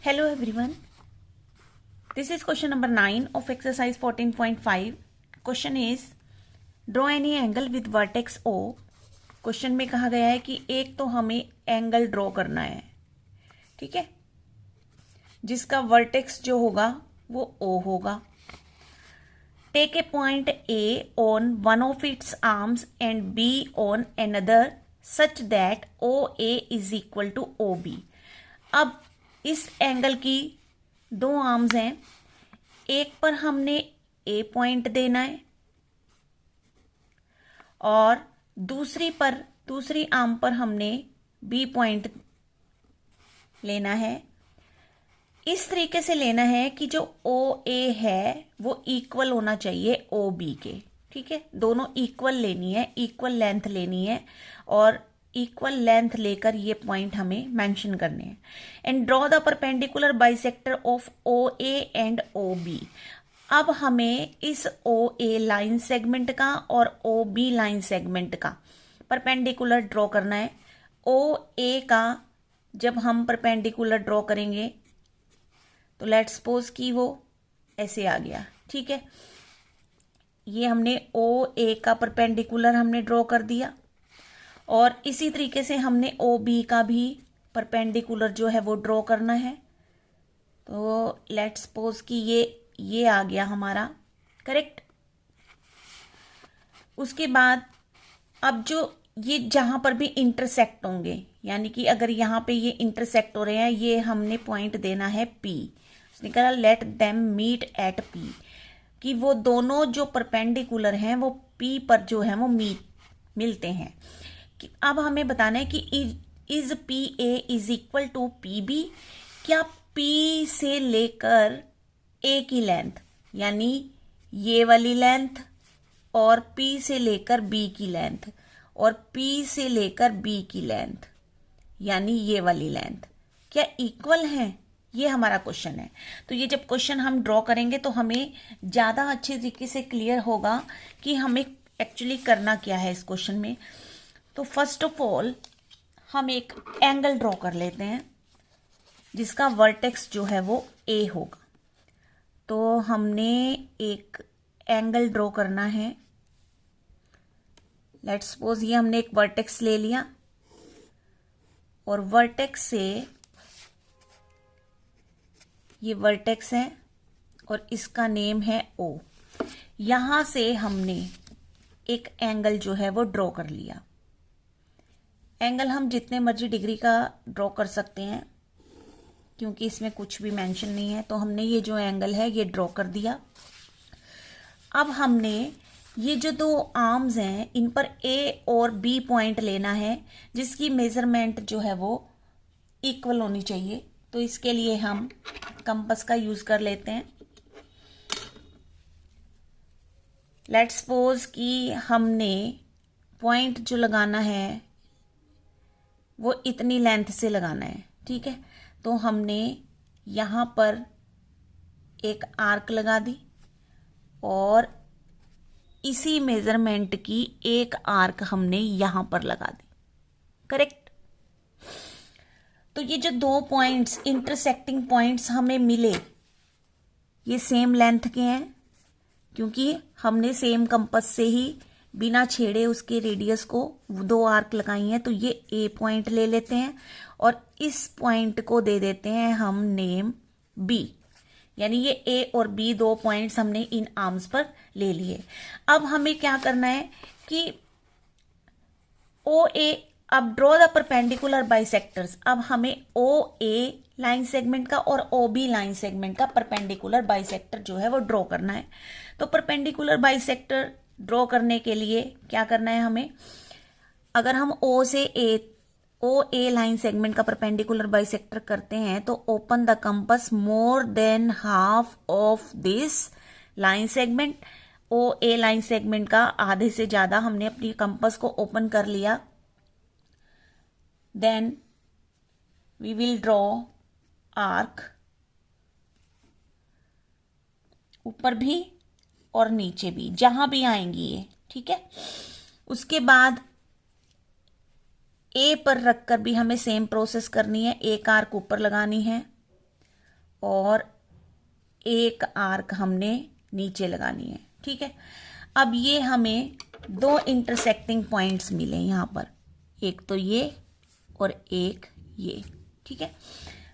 Hello everyone. This is question number 9 of exercise 14.5. Question is draw any angle with vertex O. Question में कहा गया है कि एक तो हमें एंगल ड्रॉ करना है, ठीक है, जिसका वर्टेक्स जो होगा वो O होगा. Take a point A on one of its arms and B on another such that OA is equal to OB. अब इस एंगल की दो आर्म्स हैं, एक पर हमने A पॉइंट देना है और दूसरी आर्म पर हमने B पॉइंट लेना है. इस तरीके से लेना है कि जो OA है वो इक्वल होना चाहिए OB के, ठीक है. दोनों इक्वल लेनी है, इक्वल लेंथ लेनी है और इक्वल लेंथ लेकर ये पॉइंट हमें मेंशन करने हैं. And draw the perpendicular bisector of OA and OB. अब हमें इस OA लाइन सेगमेंट का और OB लाइन सेगमेंट का परपेंडिकुलर ड्रॉ करना है. OA का जब हम परपेंडिकुलर ड्रॉ करेंगे तो लेट्स सपोज कि वो ऐसे आ गया, ठीक है. ये हमने OA का परपेंडिकुलर हमने ड्रॉ कर दिया और इसी तरीके से हमने OB का भी परपेंडिकुलर जो है वो ड्रॉ करना है. तो लेट्स सपोज कि ये आ गया हमारा, करेक्ट. उसके बाद अब जो ये जहां पर भी इंटरसेक्ट होंगे, यानी कि अगर यहां पे ये इंटरसेक्ट हो रहे हैं, ये हमने पॉइंट देना है P. उसने कहा let them meet at P, कि वो दोनों जो परपेंडिकुलर हैं वो P पर जो है वो मिलते हैं. अब हमें बताना है कि is PA is equal to PB. क्या P से लेकर A की लेंथ, यानी ये वाली लेंथ, और P से लेकर B की लेंथ, और P से लेकर B की लेंथ, यानी ये वाली लेंथ, क्या इक्वल हैं? ये हमारा क्वेश्चन है. तो ये जब क्वेश्चन हम ड्रॉ करेंगे तो हमें ज़्यादा अच्छे तरीके से क्लियर होगा कि हमें एक्चुअली करना क्या है इस क्वेश्चन में. तो फर्स्ट ऑफ ऑल हम एक एंगल ड्रॉ कर लेते हैं जिसका वर्टेक्स जो है वो A होगा. तो हमने एक एंगल ड्रॉ करना है. लेट्स सपोज ये हमने एक वर्टेक्स ले लिया और वर्टेक्स से ये वर्टेक्स है और इसका नेम है O. यहां से हमने एक एंगल जो है वो ड्रॉ कर लिया. एंगल हम जितने मर्जी डिग्री का ड्रॉ कर सकते हैं क्योंकि इसमें कुछ भी मेंशन नहीं है. तो हमने ये जो एंगल है ये ड्रॉ कर दिया. अब हमने ये जो दो आर्म्स हैं इन पर A और B पॉइंट लेना है जिसकी मेजरमेंट जो है वो इक्वल होनी चाहिए. तो इसके लिए हम कंपास का यूज कर लेते हैं. लेट्स सपोज कि हमने पॉइंट जो लगाना है वो इतनी लेंथ से लगाना है, ठीक है. तो हमने यहां पर एक आर्क लगा दी और इसी मेजरमेंट की एक आर्क हमने यहां पर लगा दी, करेक्ट. तो ये जो दो पॉइंट्स इंटरसेक्टिंग पॉइंट्स हमें मिले ये सेम लेंथ के हैं क्योंकि हमने सेम कंपास से ही बिना छेड़े उसके रेडियस को दो आर्क लगाई हैं. तो ये A पॉइंट ले लेते हैं और इस पॉइंट को दे देते हैं हम नेम B, यानी ये A और B दो पॉइंट्स हमने इन आर्म्स पर ले लिए. अब हमें क्या करना है कि OA, अब ड्रॉ द परपेंडिकुलर बाइसेक्टर्स. अब हमें OA लाइन सेगमेंट का और OB लाइन सेगमेंट का परपेंडिकुलर बाइसेक्टर जो है वो ड्रॉ करना है. तो परपेंडिकुलर बाइसेक्टर ड्रॉ करने के लिए क्या करना है हमें, अगर हम OA लाइन सेगमेंट का परपेंडिकुलर बाइसेक्टर करते हैं तो open the compass more than half of this line segment. OA line segment का आधे से ज्यादा हमने अपनी कंपास को ओपन कर लिया. Then we will draw arc ऊपर भी और नीचे भी, जहां भी आएंगी ये, ठीक है. उसके बाद A पर रखकर भी हमें सेम प्रोसेस करनी है. एक आर्क ऊपर लगानी है और एक आर्क हमने नीचे लगानी है। ठीक है, अब ये हमें दो इंटरसेक्टिंग पॉइंट्स मिले यहाँ पर, एक तो ये और एक ये। ठीक है,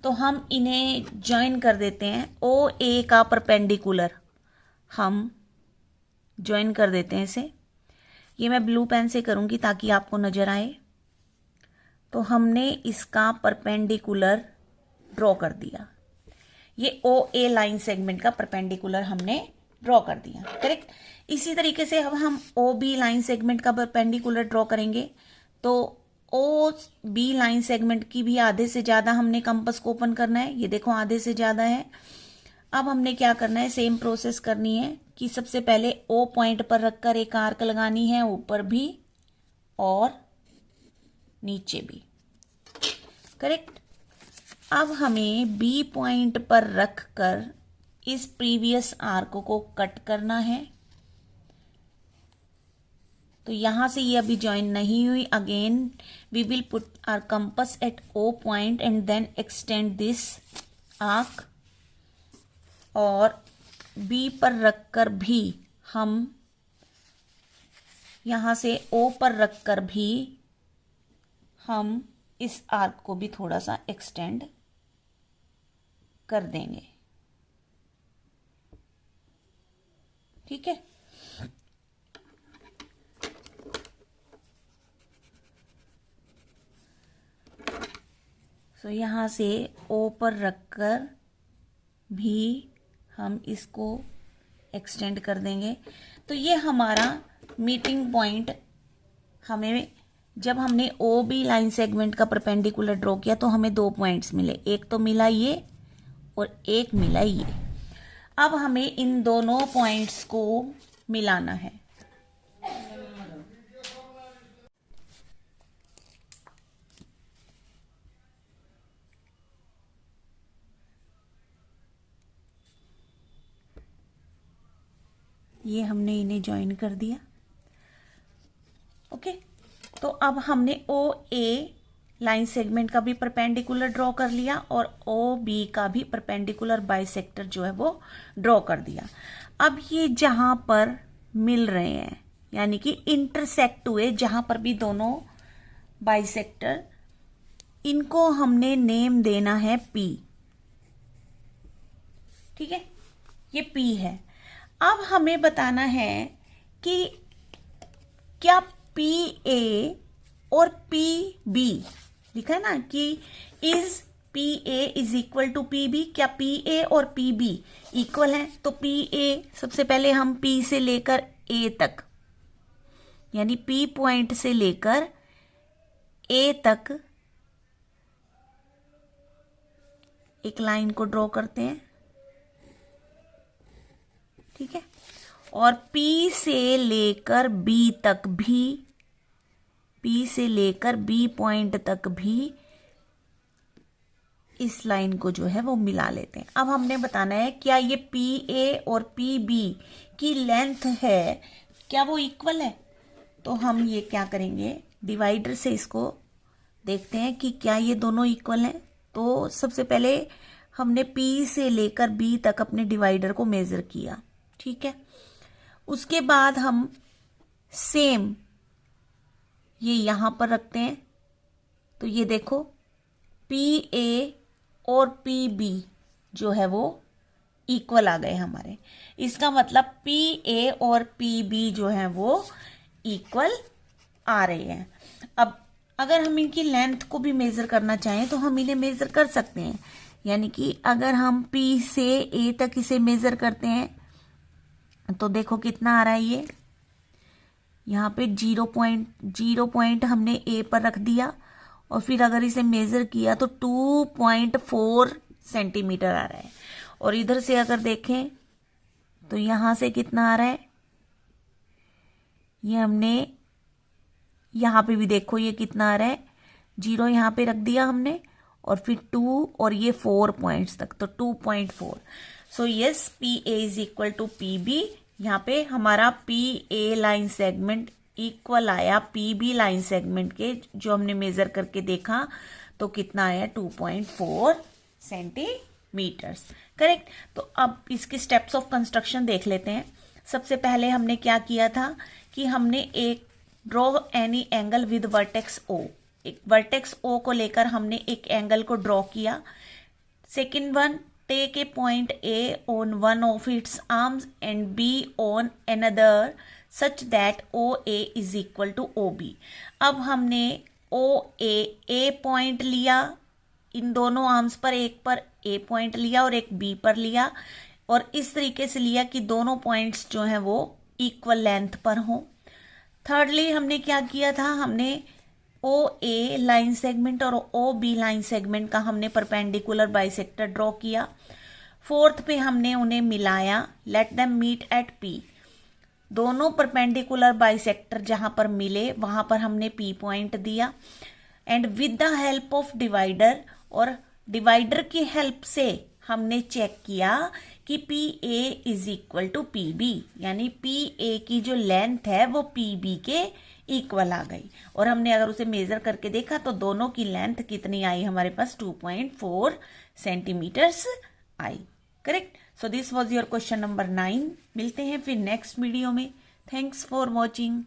तो हम इन्हें ज्वाइन कर देते हैं। ओ ए का परपेंडिकुलर हम ज्वाइन कर देते हैं इसे। ये मैं ब्लू पेन से करूँगी ताकि आपको नज़र आए। तो हमने इसका परपेंडिकुलर ड्रॉ कर दिया। ये ओ ए लाइन सेगमेंट का परपेंडिकुलर हमने ड्रॉ कर दिया, करेक्ट। इसी तरीके से अब हम ओ बी लाइन सेगमेंट का परपेंडिकुलर ड्रॉ करेंगे। तो ओ बी लाइन सेगमेंट की भी आधे से ज़्यादा हमने कंपास को ओपन करना है। ये देखो आधे से ज़्यादा है। अब हमने क्या करना है, सेम प्रोसेस करनी है कि सबसे पहले ओ पॉइंट पर रखकर एक आर्क लगानी है, ऊपर भी और नीचे भी, करेक्ट। अब हमें बी पॉइंट पर रखकर इस प्रीवियस आर्क को कट करना है। तो यहां से ये अभी ज्वाइन नहीं हुई। Again we will put our compass at O point and then extend this arc. और बी पर रखकर भी हम यहां से ओ पर रखकर भी हम इस आर्क को भी थोड़ा सा एक्सटेंड कर देंगे। ठीक है, तो यहां से ओ पर रखकर भी हम इसको एक्सटेंड कर देंगे। तो ये हमारा मीटिंग पॉइंट, हमें जब हमने ओ बी लाइन सेगमेंट का परपेंडिकुलर ड्रॉ किया तो हमें दो पॉइंट्स मिले, एक तो मिला ये और एक मिला ये। अब हमें इन दोनों पॉइंट्स को मिलाना है। ये हमने इन्हें ज्वाइन कर दिया। ओके, तो अब हमने ओ ए लाइन सेगमेंट का भी परपेंडिकुलर ड्रॉ कर लिया और ओ बी का भी परपेंडिकुलर बाइसेक्टर जो है वो ड्रॉ कर दिया। अब ये जहां पर मिल रहे हैं यानी कि इंटरसेक्ट हुए, जहां पर भी दोनों बाइसेक्टर, इनको हमने नेम देना है पी। ठीक है, ये पी है। अब हमें बताना है कि क्या पी ए और पी बी, लिखा है ना कि is P A is equal to P B, क्या पी ए और पी बी इक्वल है? तो पी ए, सबसे पहले हम पी से लेकर ए तक यानी पी पॉइंट से लेकर ए तक एक लाइन को ड्रॉ करते हैं। ठीक है, और P से लेकर B तक भी, P से लेकर B पॉइंट तक भी इस लाइन को जो है वो मिला लेते हैं। अब हमने बताना है क्या ये PA और PB की लेंथ है, क्या वो इक्वल है? तो हम ये क्या करेंगे, डिवाइडर से इसको देखते हैं कि क्या ये दोनों इक्वल हैं। तो सबसे पहले हमने P से लेकर B तक अपने डिवाइडर को मेजर किया। ठीक है, उसके बाद हम सेम ये यहां पर रखते हैं। तो ये देखो PA और PB जो है वो इक्वल आ गए हमारे। इसका मतलब PA और PB जो है वो इक्वल आ रहे हैं। अब अगर हम इनकी लेंथ को भी मेजर करना चाहें तो हम इन्हें मेजर कर सकते हैं। यानी कि अगर हम P से A तक इसे मेजर करते हैं तो देखो कितना आ रहा है। ये यहाँ पे 0.0 हमने ए पर रख दिया और फिर अगर इसे मेजर किया तो 2.4 सेंटीमीटर आ रहा है। और इधर से अगर देखें तो यहाँ से कितना आ रहा है, ये हमने यहाँ पे भी देखो ये कितना आ रहा है, 0 यहाँ पे रख दिया हमने और फिर 2 और ये 4 पॉइंट्स तक, तो 2.4। So yes, P A is equal to P B. यहाँ पे हमारा P A line segment equal आया पी बी लाइन सेगमेंट के, जो हमने मेजर करके देखा तो कितना आया 2.4 सेंटीमीटर। मीटर्स। करेक्ट। तो अब इसके स्टेप्स ऑफ कंस्ट्रक्शन देख लेते हैं। सबसे पहले हमने क्या किया था कि हमने एक draw any angle with vertex O, एक वर्टेक्स ओ को लेकर हमने एक एंगल को ड्रॉ किया। Second one, take a point A on one of its arms and B on another such that O A is equal to O B. अब हमने ओ ए point लिया, इन दोनों आर्म्स पर, एक पर ए पॉइंट लिया और एक बी पर लिया, और इस तरीके से लिया कि दोनों पॉइंट्स जो हैं वो इक्वल लेंथ पर हों। थर्डली हमने क्या किया था, हमने ओ ए लाइन सेगमेंट और ओ बी लाइन सेगमेंट का हमने परपेंडिकुलर बाइसेक्टर ड्रॉ किया। फोर्थ पे हमने उन्हें मिलाया, let them meet at P. दोनों परपेंडिकुलर बाइसेक्टर जहां पर मिले वहां पर हमने पी पॉइंट दिया, and with the help of divider, और डिवाइडर की हेल्प से हमने चेक किया कि P A is equal to P B, यानी पी ए की जो लेंथ है वो पी बी के इक्वल आ गई। और हमने अगर उसे मेजर करके देखा तो दोनों की लेंथ कितनी आई हमारे पास, 2.4 सेंटीमीटर्स आई। Correct. So this was your question number 9। मिलते हैं फिर नेक्स्ट वीडियो में। Thanks for watching.